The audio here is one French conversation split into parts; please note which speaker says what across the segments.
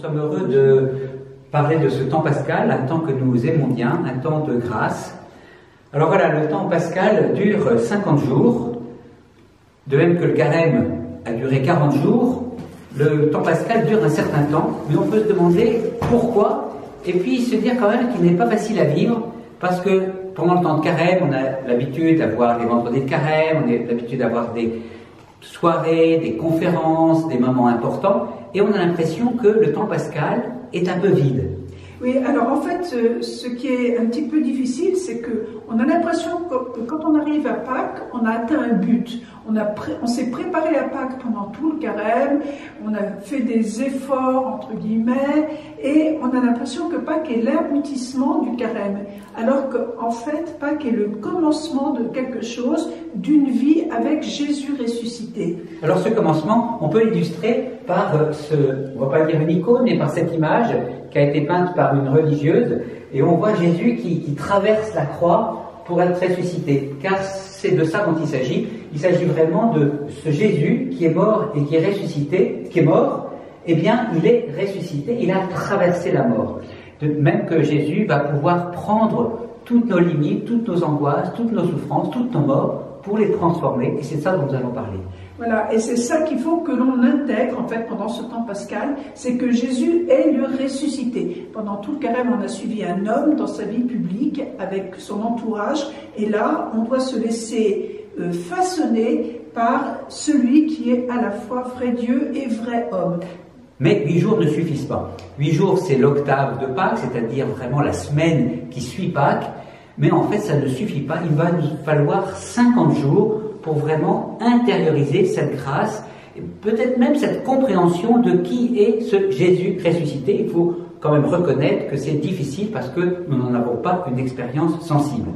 Speaker 1: sommes heureux de parler de ce temps pascal, un temps que nous aimons bien, un temps de grâce. Alors voilà, le temps pascal dure 50 jours, de même que le carême a duré 40 jours, le temps pascal dure un certain temps, mais on peut se demander pourquoi, et puis se dire quand même qu'il n'est pas facile à vivre, parce que pendant le temps de carême, on a l'habitude d'avoir des vendredis de carême, on a l'habitude d'avoir des soirées, des conférences, des moments importants, et on a l'impression que le temps pascal est un peu vide.
Speaker 2: Oui, alors en fait, ce qui est un petit peu difficile, c'est que on a l'impression que quand on arrive à Pâques, on a atteint un but. On s'est préparé à Pâques pendant tout le carême, on a fait des efforts, entre guillemets, et on a l'impression que Pâques est l'aboutissement du carême. Alors qu'en fait, Pâques est le commencement de quelque chose, d'une vie avec Jésus ressuscité.
Speaker 1: Alors ce commencement, on peut l'illustrer par on va pas dire une icône, mais par cette image qui a été peinte par une religieuse, et on voit Jésus qui traverse la croix pour être ressuscité, car c'est de ça dont il s'agit. Il s'agit vraiment de ce Jésus qui est mort et qui est ressuscité, qui est mort, eh bien il est ressuscité, il a traversé la mort. De même que Jésus va pouvoir prendre toutes nos limites, toutes nos angoisses, toutes nos souffrances, toutes nos morts, pour les transformer, et c'est ça dont nous allons parler.
Speaker 2: Voilà, et c'est ça qu'il faut que l'on intègre en fait pendant ce temps pascal, c'est que Jésus est le ressuscité. Pendant tout le carême, on a suivi un homme dans sa vie publique avec son entourage, et là, on doit se laisser façonner par celui qui est à la fois vrai Dieu et vrai homme.
Speaker 1: Mais 8 jours ne suffisent pas. 8 jours, c'est l'octave de Pâques, c'est-à-dire vraiment la semaine qui suit Pâques, mais en fait, ça ne suffit pas. Il va nous falloir 50 jours pour vraiment intérioriser cette grâce, et peut-être même cette compréhension de qui est ce Jésus ressuscité. Il faut quand même reconnaître que c'est difficile parce que nous n'en avons pas une expérience sensible.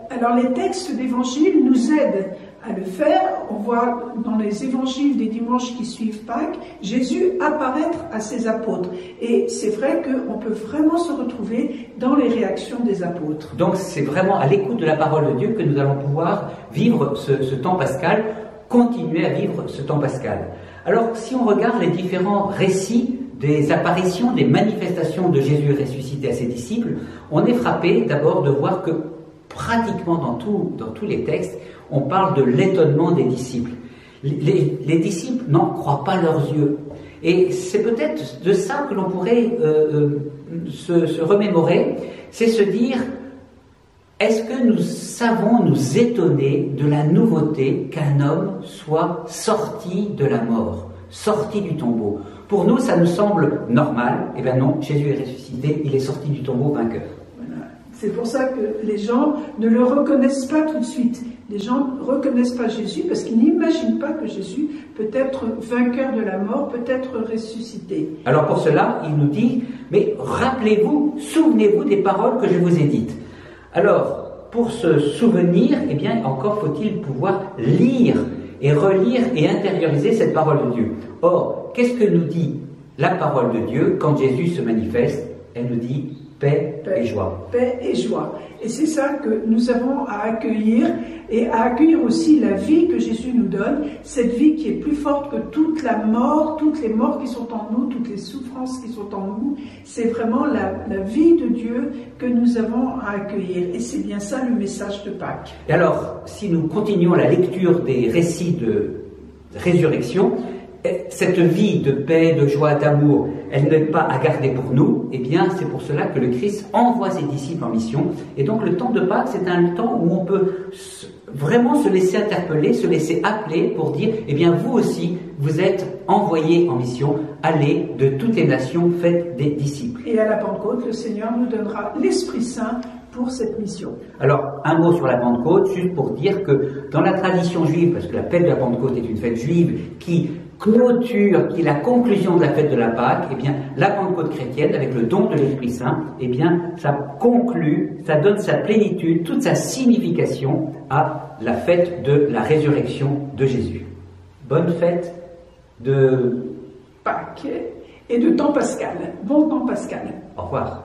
Speaker 2: Alors les textes d'évangile nous aident à le faire. On voit dans les évangiles des dimanches qui suivent Pâques, Jésus apparaître à ses apôtres. Et c'est vrai qu'on peut vraiment se retrouver dans les réactions des apôtres.
Speaker 1: Donc c'est vraiment à l'écoute de la parole de Dieu que nous allons pouvoir vivre ce temps pascal, continuer à vivre ce temps pascal. Alors si on regarde les différents récits des apparitions, des manifestations de Jésus ressuscité à ses disciples, on est frappé d'abord de voir que pratiquement dans tous les textes, on parle de l'étonnement des disciples. Les disciples n'en croient pas leurs yeux. Et c'est peut-être de ça que l'on pourrait se remémorer, c'est se dire, est-ce que nous savons nous étonner de la nouveauté qu'un homme soit sorti de la mort, sorti du tombeau? Pour nous, ça nous semble normal. Eh bien non, Jésus est ressuscité, il est sorti du tombeau vainqueur.
Speaker 2: Voilà. C'est pour ça que les gens ne le reconnaissent pas tout de suite. Les gens ne reconnaissent pas Jésus parce qu'ils n'imaginent pas que Jésus peut être vainqueur de la mort, peut être ressuscité.
Speaker 1: Alors pour cela, il nous dit, mais rappelez-vous, souvenez-vous des paroles que je vous ai dites. Alors, pour se souvenir, eh bien, encore faut-il pouvoir lire et relire et intérioriser cette parole de Dieu. Or, qu'est-ce que nous dit la parole de Dieu quand Jésus se manifeste? Elle nous dit paix et joie.
Speaker 2: Paix et joie. Et c'est ça que nous avons à accueillir, et à accueillir aussi la vie que Jésus nous donne, cette vie qui est plus forte que toute la mort, toutes les morts qui sont en nous, toutes les souffrances qui sont en nous. C'est vraiment la vie de Dieu que nous avons à accueillir. Et c'est bien ça le message de Pâques.
Speaker 1: Et alors, si nous continuons la lecture des récits de résurrection, cette vie de paix, de joie, d'amour, elle n'est pas à garder pour nous, eh bien c'est pour cela que le Christ envoie ses disciples en mission. Et donc le temps de Pâques, c'est un temps où on peut vraiment se laisser interpeller, se laisser appeler pour dire, eh bien vous aussi, vous êtes envoyés en mission, allez de toutes les nations, faites des disciples.
Speaker 2: Et à la Pentecôte, le Seigneur nous donnera l'Esprit Saint pour cette mission.
Speaker 1: Alors, un mot sur la Pentecôte, juste pour dire que dans la tradition juive, parce que la fête de la Pentecôte est une fête juive qui clôture, qui est la conclusion de la fête de la Pâque, eh bien, la Pentecôte chrétienne, avec le don de l'Esprit Saint, eh bien, ça conclut, ça donne sa plénitude, toute sa signification à la fête de la résurrection de Jésus. Bonne fête de
Speaker 2: Pâques et de temps pascal. Bon temps pascal.
Speaker 1: Au revoir.